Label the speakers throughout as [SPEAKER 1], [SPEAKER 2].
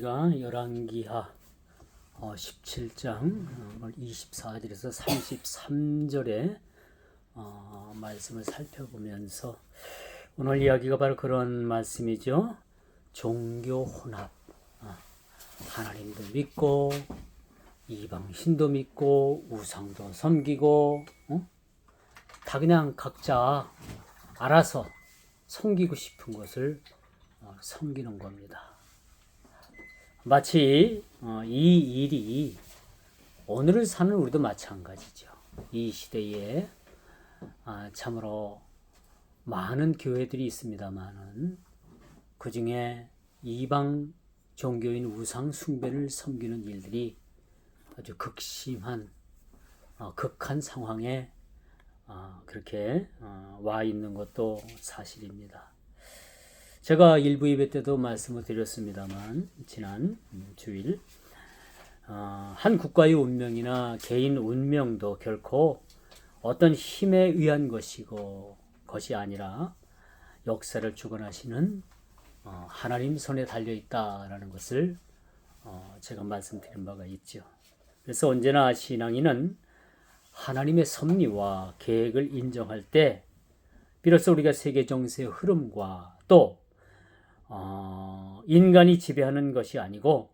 [SPEAKER 1] 우리가 열왕기하 17장 24절에서 33절의 말씀을 살펴보면서 오늘 이야기가 바로 그런 말씀이죠. 종교 혼합. 하나님도 믿고 이방신도 믿고 우상도 섬기고 다 그냥 각자 알아서 섬기고 싶은 것을 섬기는 겁니다. 마치 이 일이 오늘을 사는 우리도 마찬가지죠. 이 시대에 참으로 많은 교회들이 있습니다만은 그 중에 이방 종교인 우상 숭배를 섬기는 일들이 아주 극심한 극한 상황에 그렇게 와 있는 것도 사실입니다. 제가 일부 예배 때도 말씀을 드렸습니다만 지난 주일 한 국가의 운명이나 개인 운명도 결코 어떤 힘에 의한 것이 아니라 역사를 주관하시는 하나님 손에 달려 있다라는 것을 제가 말씀드린 바가 있죠. 그래서 언제나 신앙인은 하나님의 섭리와 계획을 인정할 때 비로소 우리가 세계 정세의 흐름과 또 인간이 지배하는 것이 아니고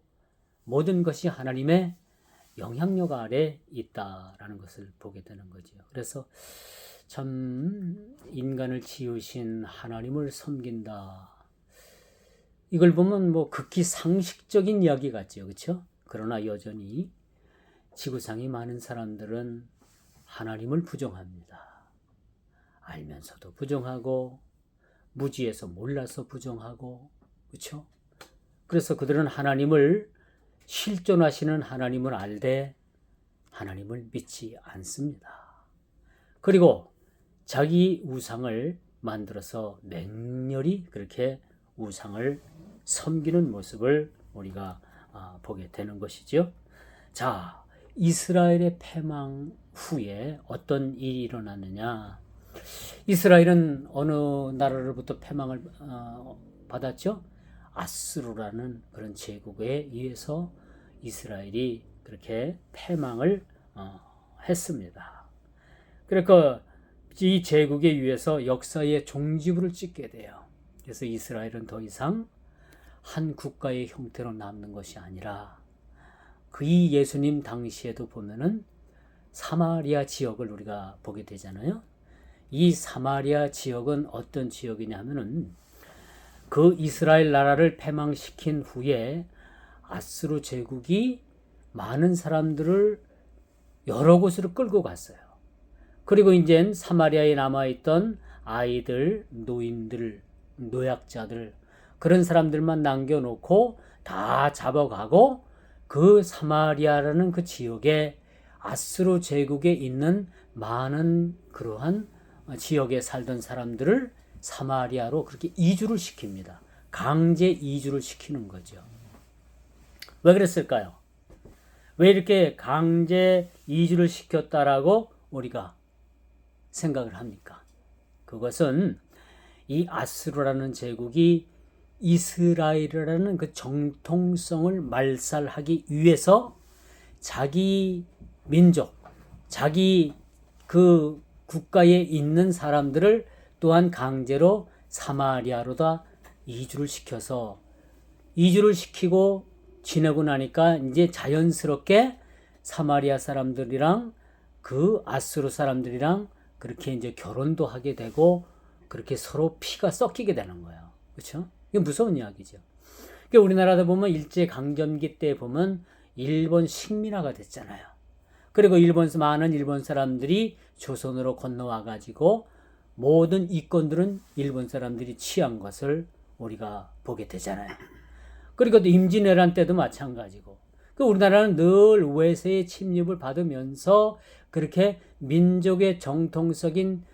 [SPEAKER 1] 모든 것이 하나님의 영향력 아래 있다라는 것을 보게 되는 거죠. 그래서 참 인간을 지으신 하나님을 섬긴다. 이걸 보면 극히 상식적인 이야기 같죠, 그렇죠? 그러나 여전히 지구상의 많은 사람들은 하나님을 부정합니다. 알면서도 부정하고 무지해서 몰라서 부정하고, 그렇죠? 그래서 그들은 하나님을 실존하시는 하나님을 알되 하나님을 믿지 않습니다. 그리고 자기 우상을 만들어서 맹렬히 그렇게 우상을 섬기는 모습을 우리가 보게 되는 것이죠. 자, 이스라엘의 패망 후에 어떤 일이 일어났느냐? 이스라엘은 어느 나라로부터 패망을 받았죠? 아수르라는 그런 제국에 의해서 이스라엘이 그렇게 패망을 했습니다. 그러니까 이 제국에 의해서 역사의 종지부를 찍게 돼요. 그래서 이스라엘은 더 이상 한 국가의 형태로 남는 것이 아니라 그 예수님 당시에도 보면은 사마리아 지역을 우리가 보게 되잖아요. 이 사마리아 지역은 어떤 지역이냐 하면은 그 이스라엘 나라를 패망시킨 후에 아수르 제국이 많은 사람들을 여러 곳으로 끌고 갔어요. 그리고 이젠 사마리아에 남아있던 아이들, 노인들, 노약자들 그런 사람들만 남겨놓고 다 잡아가고 그 사마리아라는 그 지역에 아수르 제국에 있는 많은 그러한 지역에 살던 사람들을 사마리아로 그렇게 이주를 시킵니다. 강제 이주를 시키는 거죠. 왜 그랬을까요? 왜 이렇게 강제 이주를 시켰다라고 우리가 생각을 합니까? 그것은 이 아수르라는 제국이 이스라엘이라는 그 정통성을 말살하기 위해서 자기 민족, 자기 그 국가에 있는 사람들을 또한 강제로 사마리아로다 이주를 시켜서 이주를 시키고 지내고 나니까 이제 자연스럽게 사마리아 사람들이랑 그 아수르 사람들이랑 그렇게 이제 결혼도 하게 되고 그렇게 서로 피가 섞이게 되는 거예요. 그렇죠? 이게 무서운 이야기죠. 그러니까 우리나라도 보면 일제 강점기 때 보면 일본 식민화가 됐잖아요. 그리고 많은 일본 사람들이 조선으로 건너와 가지고 모든 이권들은 일본 사람들이 취한 것을 우리가 보게 되잖아요. 그리고 또 임진왜란 때도 마찬가지고. 우리나라는 늘 외세의 침입을 받으면서 그렇게 민족의 정통적인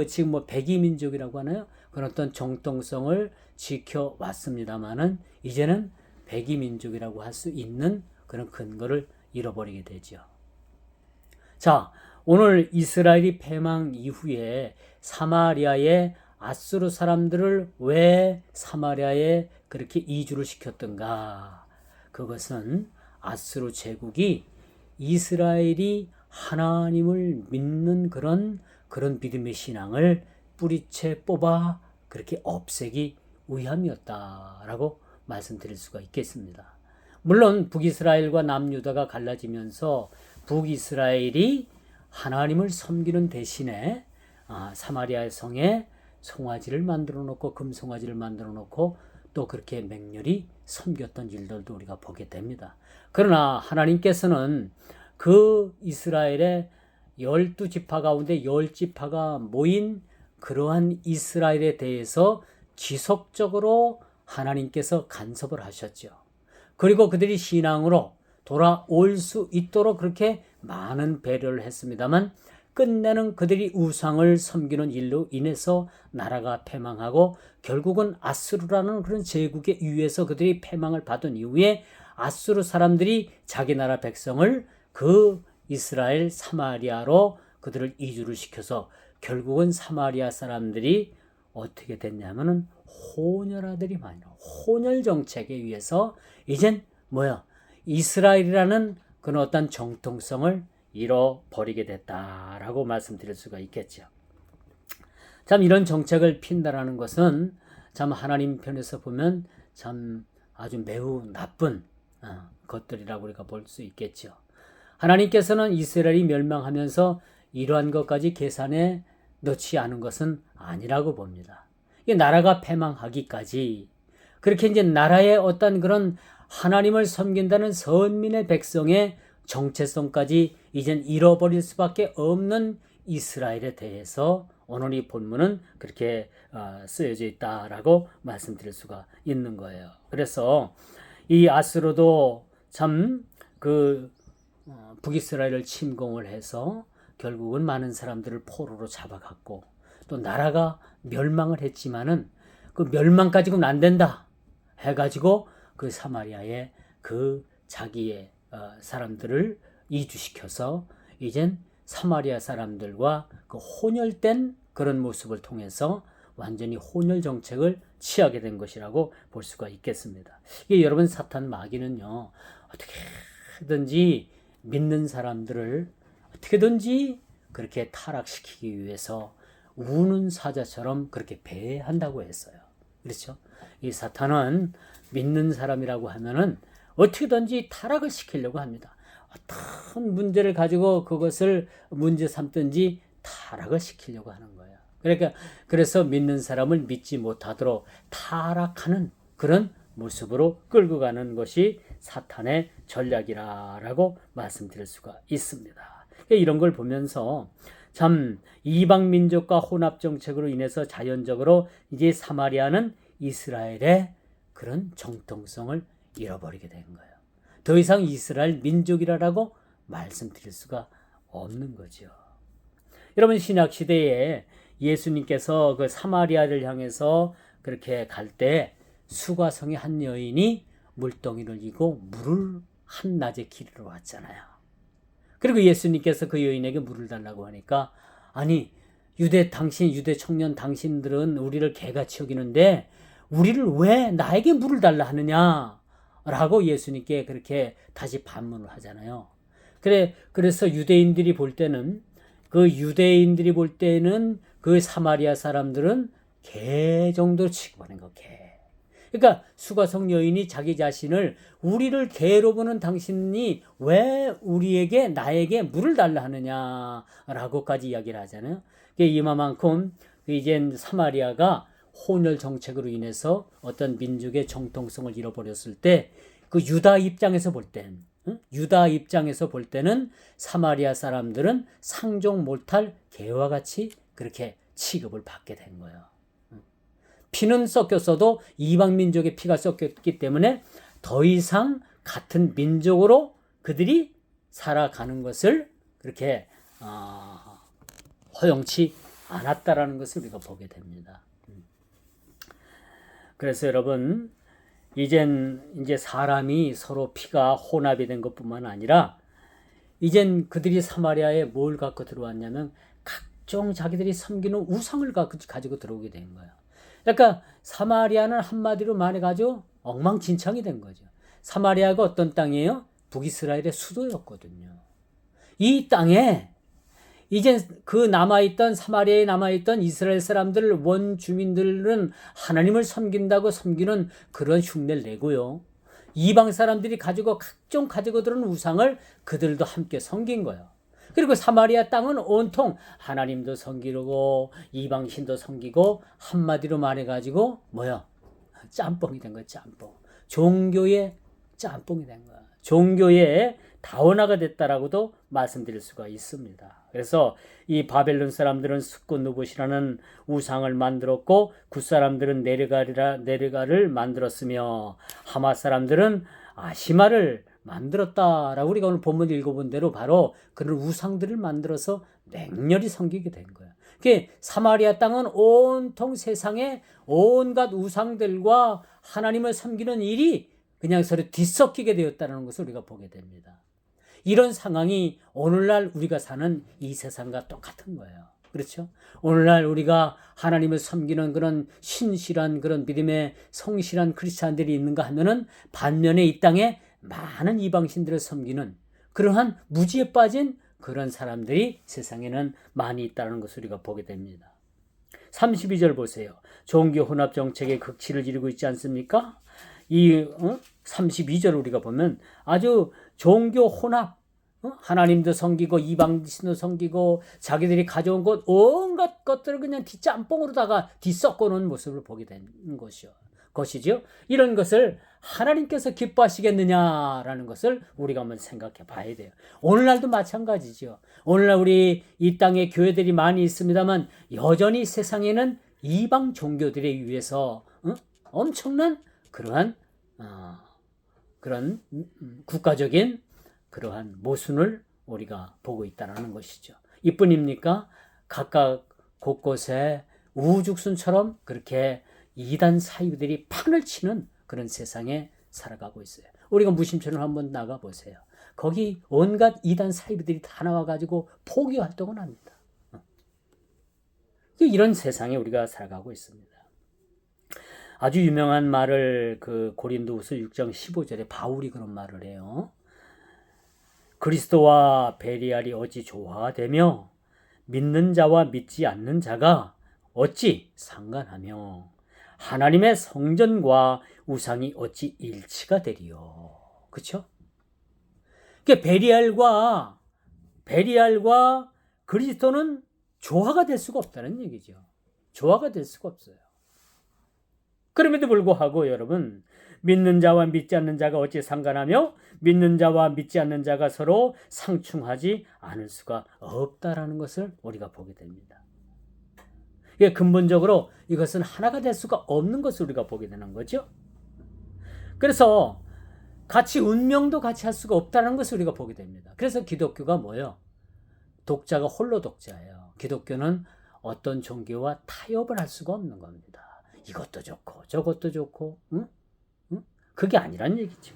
[SPEAKER 1] 지금 백이민족이라고 하나요? 그런 어떤 정통성을 지켜왔습니다만은 이제는 백이민족이라고 할 수 있는 그런 근거를 잃어버리게 되죠. 자, 오늘 이스라엘이 패망 이후에 사마리아의 아수르 사람들을 왜 사마리아에 그렇게 이주를 시켰던가? 그것은 아수르 제국이 이스라엘이 하나님을 믿는 그런 믿음의 신앙을 뿌리채 뽑아 그렇게 없애기 위함이었다라고 말씀드릴 수가 있겠습니다. 물론 북이스라엘과 남유다가 갈라지면서 북이스라엘이 하나님을 섬기는 대신에 사마리아 성에 송아지를 만들어 놓고 금송아지를 만들어 놓고 또 그렇게 맹렬히 섬겼던 일들도 우리가 보게 됩니다. 그러나 하나님께서는 그 이스라엘의 12지파 가운데 10지파가 모인 그러한 이스라엘에 대해서 지속적으로 하나님께서 간섭을 하셨죠. 그리고 그들이 신앙으로 돌아올 수 있도록 그렇게 많은 배려를 했습니다만 끝내는 그들이 우상을 섬기는 일로 인해서 나라가 패망하고 결국은 아수르라는 그런 제국에 의해서 그들이 패망을 받은 이후에 아수르 사람들이 자기 나라 백성을 그 이스라엘 사마리아로 그들을 이주를 시켜서 결국은 사마리아 사람들이 어떻게 됐냐면은 혼혈아들이 많이 나와. 혼혈 정책에 의해서 이젠 이스라엘이라는 그런 어떤 정통성을 잃어버리게 됐다라고 말씀드릴 수가 있겠죠. 참 이런 정책을 핀다라는 것은 참 하나님 편에서 보면 참 아주 매우 나쁜 것들이라고 우리가 볼 수 있겠죠. 하나님께서는 이스라엘이 멸망하면서 이러한 것까지 계산에 넣지 않은 것은 아니라고 봅니다. 이 나라가 패망하기까지 그렇게 이제 나라의 어떤 그런 하나님을 섬긴다는 선민의 백성의 정체성까지 이젠 잃어버릴 수밖에 없는 이스라엘에 대해서 오늘 이 본문은 그렇게 쓰여져 있다라고 말씀드릴 수가 있는 거예요. 그래서 이 아수르도 참 북이스라엘을 침공을 해서 결국은 많은 사람들을 포로로 잡아갔고 또 나라가 멸망을 했지만은 그 멸망까지는 안 된다 해가지고 그 사마리아에 그 자기의 사람들을 이주시켜서 이젠 사마리아 사람들과 그 혼혈된 그런 모습을 통해서 완전히 혼혈 정책을 취하게 된 것이라고 볼 수가 있겠습니다. 이게 여러분 사탄 마귀는요 어떻게든지 믿는 사람들을 어떻게든지 그렇게 타락시키기 위해서 우는 사자처럼 그렇게 배한다고 했어요. 그렇죠? 이 사탄은 믿는 사람이라고 하면은 어떻게든지 타락을 시키려고 합니다. 어떤 문제를 가지고 그것을 문제 삼든지 타락을 시키려고 하는 거예요. 그래서 믿는 사람을 믿지 못하도록 타락하는 그런 모습으로 끌고 가는 것이 사탄의 전략이라고 말씀드릴 수가 있습니다. 이런 걸 보면서 참 이방 민족과 혼합 정책으로 인해서 자연적으로 이제 사마리아는 이스라엘의 그런 정통성을 잃어버리게 된 거예요. 더 이상 이스라엘 민족이라고 말씀드릴 수가 없는 거죠. 여러분 신약 시대에 예수님께서 그 사마리아를 향해서 그렇게 갈 때 수가성의 한 여인이 물동이를 이고 물을 한낮의 길이로 왔잖아요. 그리고 예수님께서 그 여인에게 물을 달라고 하니까 아니 유대 청년 당신들은 우리를 개같이 여기는데 우리를 왜 나에게 물을 달라 하느냐 라고 예수님께 그렇게 다시 반문을 하잖아요. 그래서 유대인들이 볼 때는 그 사마리아 사람들은 개 정도로 취급하는 거, 개. 그러니까 수가성 여인이 자기 자신을 우리를 개로 보는 당신이 왜 나에게 물을 달라 하느냐라고까지 이야기를 하잖아요. 이만큼 이젠 사마리아가 혼혈 정책으로 인해서 어떤 민족의 정통성을 잃어버렸을 때 그 유다 입장에서 볼 때는 사마리아 사람들은 상종 못할 개와 같이 그렇게 취급을 받게 된 거예요. 피는 섞였어도 이방 민족의 피가 섞였기 때문에 더 이상 같은 민족으로 그들이 살아가는 것을 그렇게 허용치 않았다라는 것을 우리가 보게 됩니다. 그래서 여러분 이제 사람이 서로 피가 혼합이 된 것뿐만 아니라 이젠 그들이 사마리아에 뭘 갖고 들어왔냐면 각종 자기들이 섬기는 우상을 가지고 들어오게 된 거예요. 그러니까 사마리아는 한마디로 말해가지고 엉망진창이 된 거죠. 사마리아가 어떤 땅이에요? 북이스라엘의 수도였거든요. 이 땅에 이제 그 남아있던 사마리아에 남아있던 이스라엘 사람들 원주민들은 하나님을 섬긴다고 섬기는 그런 흉내를 내고요. 이방 사람들이 가지고 각종 가지고 들은 우상을 그들도 함께 섬긴 거예요. 그리고 사마리아 땅은 온통 하나님도 섬기고 이방신도 섬기고 한마디로 말해가지고 뭐야? 짬뽕이 된 거야. 짬뽕. 종교의 짬뽕이 된 거야. 종교의 다원화가 됐다라고도 말씀드릴 수가 있습니다. 그래서 이 바벨론 사람들은 스콘누봇이라는 우상을 만들었고 굿 사람들은 네르가를 만들었으며 하마 사람들은 아시마를 만들었다라고 우리가 오늘 본문 읽어본 대로 바로 그런 우상들을 만들어서 맹렬히 섬기게 된 거예요. 그게 사마리아 땅은 온통 세상에 온갖 우상들과 하나님을 섬기는 일이 그냥 서로 뒤섞이게 되었다는 것을 우리가 보게 됩니다. 이런 상황이 오늘날 우리가 사는 이 세상과 똑같은 거예요. 그렇죠? 오늘날 우리가 하나님을 섬기는 그런 신실한 그런 믿음의 성실한 크리스찬들이 있는가 하면은 반면에 이 땅에 많은 이방신들을 섬기는 그러한 무지에 빠진 그런 사람들이 세상에는 많이 있다는 것을 우리가 보게 됩니다. 32절 보세요. 종교 혼합 정책의 극치를 이루고 있지 않습니까? 이 32절 우리가 보면 아주 종교 혼합, 하나님도 섬기고 이방신도 섬기고 자기들이 가져온 것 온갖 것들을 그냥 뒷짬뽕으로다가 뒤섞어 놓은 모습을 보게 되는 것이죠. 이런 것을 하나님께서 기뻐하시겠느냐라는 것을 우리가 한번 생각해 봐야 돼요. 오늘날도 마찬가지죠. 오늘날 우리 이 땅에 교회들이 많이 있습니다만 여전히 세상에는 이방 종교들에 의해서 엄청난 그러한 그런 국가적인 그러한 모순을 우리가 보고 있다는 것이죠. 이뿐입니까? 각각 곳곳에 우죽순처럼 그렇게 이단 사이비들이 판을 치는 그런 세상에 살아가고 있어요. 우리가 무심천을 한번 나가보세요. 거기 온갖 이단 사이비들이 다 나와가지고 포기 활동을 합니다. 이런 세상에 우리가 살아가고 있습니다. 아주 유명한 말을 그 고린도후서 6장 15절에 바울이 그런 말을 해요. 그리스도와 베리알이 어찌 조화되며 믿는 자와 믿지 않는 자가 어찌 상관하며 하나님의 성전과 우상이 어찌 일치가 되리요. 그렇죠? 그러니까 베리알과 그리스도는 조화가 될 수가 없다는 얘기죠. 조화가 될 수가 없어요. 그럼에도 불구하고 여러분, 믿는 자와 믿지 않는 자가 어찌 상관하며 믿는 자와 믿지 않는 자가 서로 상충하지 않을 수가 없다라는 것을 우리가 보게 됩니다. 이게 근본적으로 이것은 하나가 될 수가 없는 것을 우리가 보게 되는 거죠. 그래서 같이 운명도 같이 할 수가 없다는 것을 우리가 보게 됩니다. 그래서 기독교가 뭐예요? 독자가 홀로 독자예요. 기독교는 어떤 종교와 타협을 할 수가 없는 겁니다. 이것도 좋고 저것도 좋고 그게 아니란 얘기죠.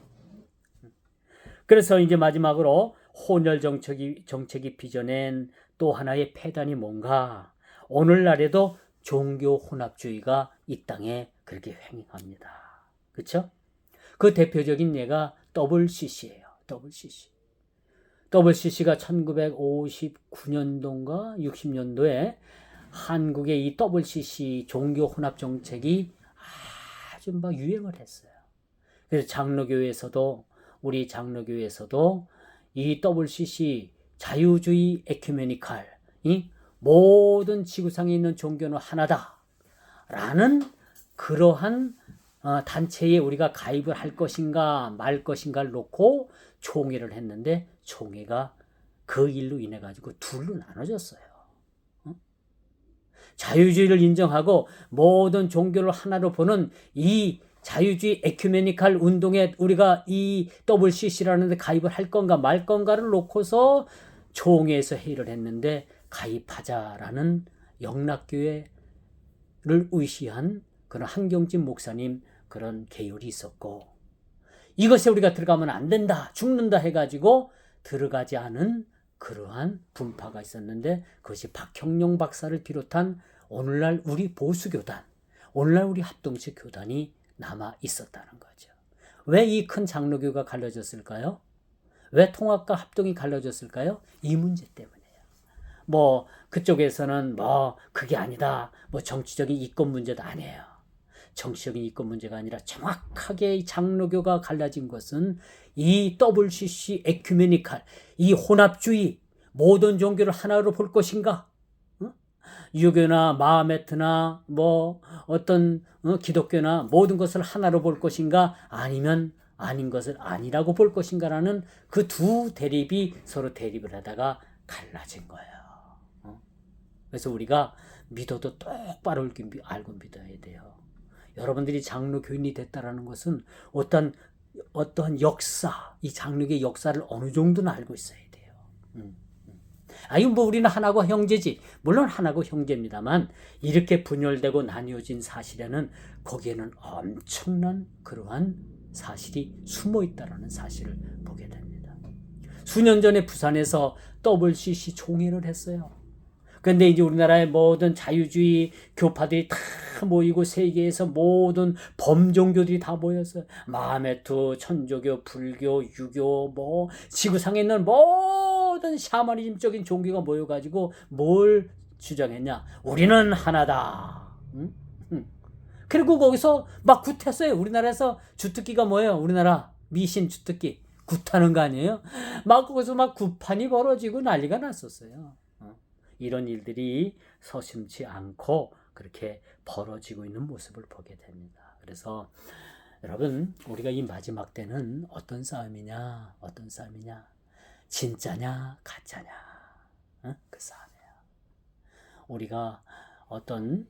[SPEAKER 1] 그래서 이제 마지막으로 혼혈 정책이 빚어낸 또 하나의 폐단이 뭔가, 오늘날에도 종교 혼합주의가 이 땅에 그렇게 횡행합니다. 그렇죠? 그 대표적인 예가 WCC예요. WCC가 1959년도인가 60년도에 한국의 이 WCC 종교 혼합 정책이 아주 막 유행을 했어요. 그래서 우리 장로교회에서도 이 WCC 자유주의 에큐메니칼, 이 모든 지구상에 있는 종교는 하나다라는 그러한 단체에 우리가 가입을 할 것인가 말 것인가를 놓고 총회를 했는데 총회가 그 일로 인해 가지고 둘로 나눠졌어요. 자유주의를 인정하고 모든 종교를 하나로 보는 이 자유주의 에큐메니칼 운동에 우리가 이 WCC라는 데 가입을 할 건가 말 건가를 놓고서 총회에서 회의를 했는데 가입하자라는 영락교회를 의시한 그런 한경진 목사님 그런 계율이 있었고, 이것에 우리가 들어가면 안 된다, 죽는다 해가지고 들어가지 않은 그러한 분파가 있었는데, 그것이 박형룡 박사를 비롯한 오늘날 우리 보수교단, 오늘날 우리 합동체 교단이 남아 있었다는 거죠. 왜 이 큰 장로교가 갈라졌을까요? 왜 통합과 합동이 갈라졌을까요? 이 문제 때문이에요. 뭐 그쪽에서는 뭐 그게 아니다. 뭐 정치적인 이권 문제도 아니에요. 정치적인 이권 문제가 아니라 정확하게 이 장로교가 갈라진 것은 이 WCC 에큐메니칼, 이 혼합주의, 모든 종교를 하나로 볼 것인가? 유교나 마하메트나 뭐 어떤 기독교나 모든 것을 하나로 볼 것인가? 아니면 아닌 것을 아니라고 볼 것인가라는 그 두 대립이 서로 대립을 하다가 갈라진 거예요. 그래서 우리가 믿어도 똑바로 알고 믿어야 돼요. 여러분들이 장로 교인이 됐다라는 것은 어떠한 역사, 이 장로교의 역사를 어느 정도는 알고 있어야 돼요. 이건 뭐 우리는 하나고 형제지. 물론 하나고 형제입니다만 이렇게 분열되고 나뉘어진 사실에는 거기에는 엄청난 그러한 사실이 숨어 있다라는 사실을 보게 됩니다. 수년 전에 부산에서 WCC 총회를 했어요. 그런데 이제 우리나라의 모든 자유주의 교파들이 다 모이고 세계에서 모든 범종교들이 다 모였어요. 마하메트, 천주교, 불교, 유교, 뭐 지구상에 있는 모든 샤머니즘적인 종교가 모여가지고 뭘 주장했냐? 우리는 하나다. 그리고 거기서 막 굿했어요. 우리나라에서 주특기가 뭐예요? 우리나라 미신 주특기 굿하는 거 아니에요? 막 거기서 막 굿판이 벌어지고 난리가 났었어요. 이런 일들이 서슴지 않고 그렇게 벌어지고 있는 모습을 보게 됩니다. 그래서 여러분, 우리가 이 마지막 때는 어떤 싸움이냐? 어떤 싸움이냐? 진짜냐? 가짜냐? 그 싸움이에요. 우리가 어떤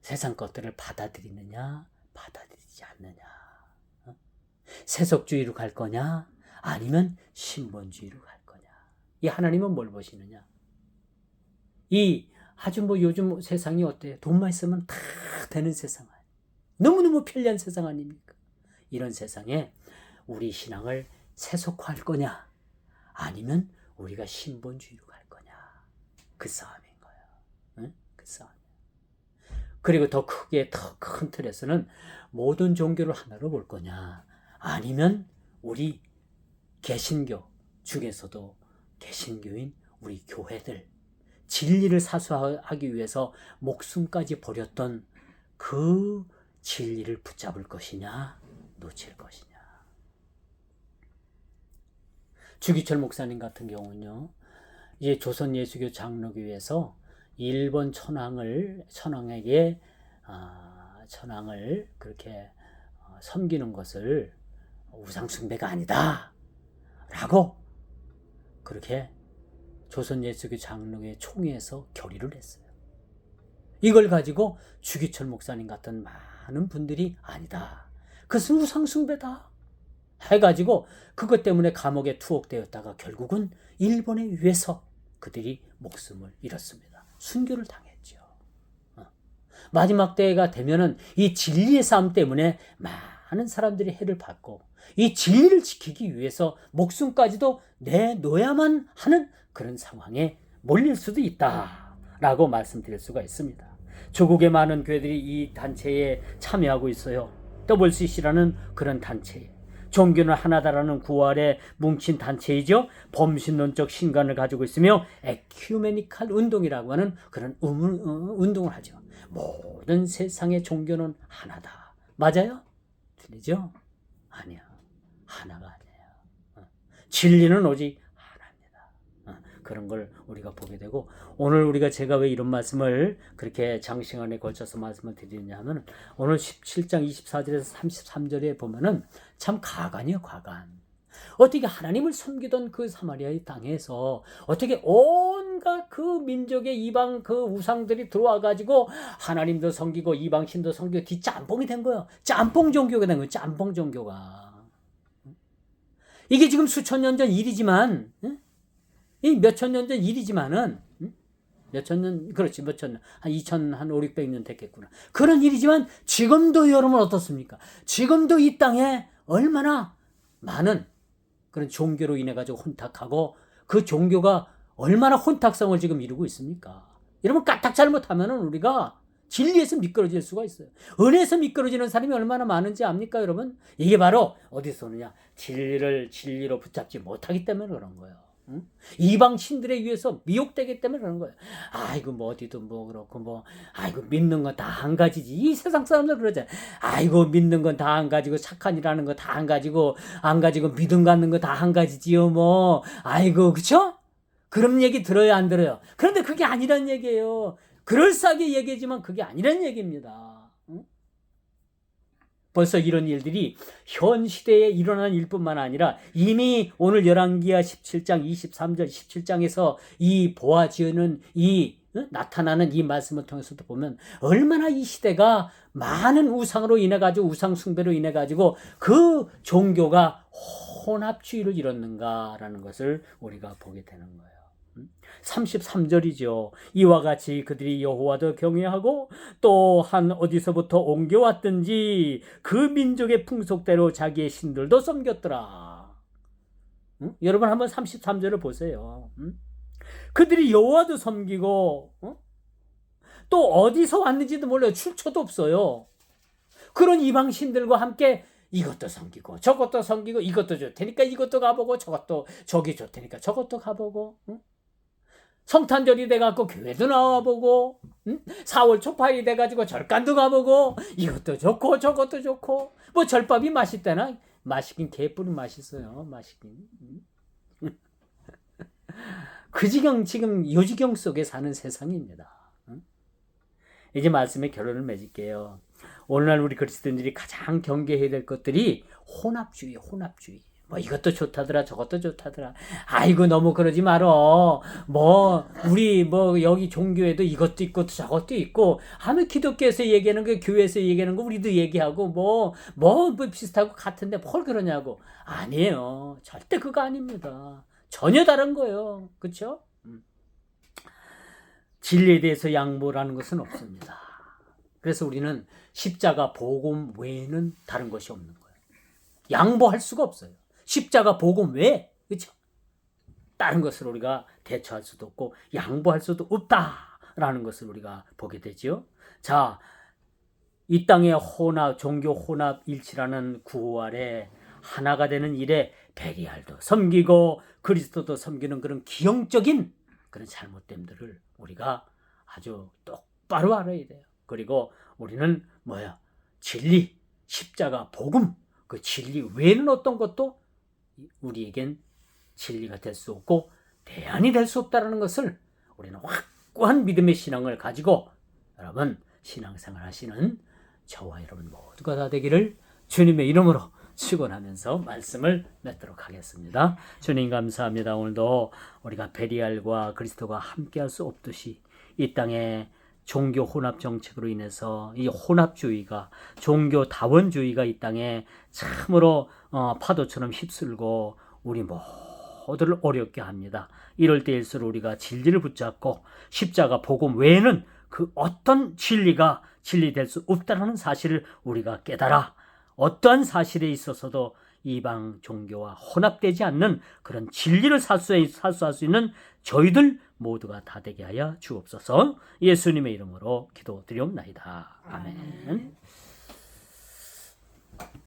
[SPEAKER 1] 세상 것들을 받아들이느냐? 받아들이지 않느냐? 세속주의로 갈 거냐? 아니면 신본주의로 갈 거냐? 이 하나님은 뭘 보시느냐? 이 아주 뭐 요즘 세상이 어때요? 돈만 있으면 다 되는 세상, 너무너무 편리한 세상 아닙니까? 이런 세상에 우리 신앙을 세속화할 거냐? 아니면 우리가 신본주의로 갈 거냐? 그 싸움인 거예요. 응? 그 싸움. 그리고 더 크게, 더 큰 틀에서는 모든 종교를 하나로 볼 거냐? 아니면 우리 개신교 중에서도 개신교인 우리 교회들 진리를 사수하기 위해서 목숨까지 버렸던 그 진리를 붙잡을 것이냐, 놓칠 것이냐. 주기철 목사님 같은 경우는요, 이제 조선 예수교 장로교에서 일본 천황에게 천황을 그렇게 섬기는 것을 우상숭배가 아니다 라고 그렇게 조선 예수교 장로교의 총회에서 결의를 했어요. 이걸 가지고 주기철 목사님 같은 많은 분들이 아니다, 그것은 우상숭배다 해가지고 그것 때문에 감옥에 투옥되었다가 결국은 일본에 의해서 그들이 목숨을 잃었습니다. 순교를 당했죠. 마지막 때가 되면은 이 진리의 싸움 때문에 많은 사람들이 해를 받고 이 진리를 지키기 위해서 목숨까지도 내놓아야만 하는 그런 상황에 몰릴 수도 있다라고 말씀드릴 수가 있습니다. 조국의 많은 교회들이 이 단체에 참여하고 있어요. WCC라는 그런 단체에. 종교는 하나다라는 구호 아래 뭉친 단체이죠. 범신론적 신관을 가지고 있으며 에큐메니칼 운동이라고 하는 그런 운동을 하죠. 모든 세상의 종교는 하나다. 맞아요? 틀리죠? 아니야. 하나가 아니에요. 진리는 오직 하나입니다. 그런 걸 우리가 보게 되고, 오늘 우리가 제가 왜 이런 말씀을 그렇게 장시간에 걸쳐서 말씀을 드리느냐 하면, 오늘 17장 24절에서 33절에 보면은 참 가관이에요. 가관. 어떻게 하나님을 섬기던 그 사마리아의 땅에서 어떻게 온갖 그 민족의 이방 그 우상들이 들어와 가지고 하나님도 섬기고 이방신도 섬기고 뒷짬뽕이 된 거예요. 짬뽕 종교가 된 거예요. 짬뽕 종교가. 이게 지금 수천 년 전 일이지만, 이 몇천 년 전 일이지만은, 몇천 년, 그렇지, 몇천 년, 한 500년 됐겠구나. 그런 일이지만 지금도 여러분 어떻습니까? 지금도 이 땅에 얼마나 많은 그런 종교로 인해 가지고 혼탁하고, 그 종교가 얼마나 혼탁성을 지금 이루고 있습니까? 여러분 까딱 잘못하면은 우리가 진리에서 미끄러질 수가 있어요. 은혜에서 미끄러지는 사람이 얼마나 많은지 압니까, 여러분? 이게 바로 어디서 오느냐? 진리로 붙잡지 못하기 때문에 그런 거예요. 응? 이방 신들에 의해서 미혹되기 때문에 그런 거예요. 아이고 뭐 어디도 뭐 그렇고 뭐 아이고 믿는 건 다 한 가지지. 이 세상 사람들 그러잖아요. 아이고 믿는 건 다 한 가지고 착한 일하는 거 다 한 가지고 안 가지고 믿음 갖는 거 다 한 가지지요. 뭐 아이고 그쵸? 그런 얘기 들어요, 안 들어요? 그런데 그게 아니란 얘기예요. 그럴싸하게 얘기하지만 그게 아니란 얘기입니다. 응? 벌써 이런 일들이 현 시대에 일어나는 일뿐만 아니라 이미 오늘 열왕기하 17장 23절 17장에서 이 보아지어는 나타나는 이 말씀을 통해서도 보면 얼마나 이 시대가 많은 우상으로 인해 가지고 우상 숭배로 인해 가지고 그 종교가 혼합주의를 이뤘는가라는 것을 우리가 보게 되는 거예요. 33절이죠. 이와 같이 그들이 여호와도 경외하고 또 한 어디서부터 옮겨왔든지 그 민족의 풍속대로 자기의 신들도 섬겼더라. 응? 여러분 한번 33절을 보세요. 응? 그들이 여호와도 섬기고 또 어디서 왔는지도 몰라요. 출처도 없어요. 그런 이방 신들과 함께 이것도 섬기고 저것도 섬기고 이것도 좋다니까 이것도 가보고 저것도 저기 좋다니까 저것도 가보고 성탄절이 돼갖고 교회도 나와보고 4월 초파일이 돼가지고 절간도 가보고 이것도 좋고 저것도 좋고 뭐 절밥이 맛있다나? 맛있긴 개뿔이 맛있어요. 맛있긴. 그 지경 지금 요지경 속에 사는 세상입니다. 이제 말씀의 결론을 맺을게요. 오늘날 우리 그리스도인들이 가장 경계해야 될 것들이 혼합주의. 뭐 이것도 좋다더라 저것도 좋다더라. 아이고 너무 그러지 말어. 뭐 우리 뭐 여기 종교에도 이것도 있고 저것도 있고 하면 기독교에서 얘기하는 거 교회에서 얘기하는 거 우리도 얘기하고 뭐 비슷하고 같은데 뭘 그러냐고. 아니에요. 절대 그거 아닙니다. 전혀 다른 거예요. 그렇죠? 진리에 대해서 양보라는 것은 없습니다. 그래서 우리는 십자가 복음 외에는 다른 것이 없는 거예요. 양보할 수가 없어요. 십자가 복음 외에, 그렇죠? 다른 것을 우리가 대처할 수도 없고 양보할 수도 없다라는 것을 우리가 보게 되죠. 자, 이 땅의 종교 혼합 일치라는 구호 아래 하나가 되는 일에 베리알도 섬기고 그리스도도 섬기는 그런 기형적인 그런 잘못됨들을 우리가 아주 똑바로 알아야 돼요. 그리고 우리는 진리, 십자가, 복음, 그 진리 외에는 어떤 것도 우리에겐 진리가 될 수 없고 대안이 될 수 없다는 것을 우리는 확고한 믿음의 신앙을 가지고 여러분 신앙생활 하시는 저와 여러분 모두가 다 되기를 주님의 이름으로 축원하면서 말씀을 맺도록 하겠습니다. 주님 감사합니다. 오늘도 우리가 베리알과 그리스도가 함께할 수 없듯이 이 땅에 종교 혼합 정책으로 인해서 이 혼합주의가 종교 다원주의가 이 땅에 참으로 파도처럼 휩쓸고 우리 모두를 어렵게 합니다. 이럴 때일수록 우리가 진리를 붙잡고 십자가 복음 외에는 그 어떤 진리가 진리될 수 없다는 사실을 우리가 깨달아 어떠한 사실에 있어서도 이방 종교와 혼합되지 않는 그런 진리를 살수할 수 있는 저희들 모두가 다 되게 하여 주옵소서. 예수님의 이름으로 기도드리옵나이다. 아멘.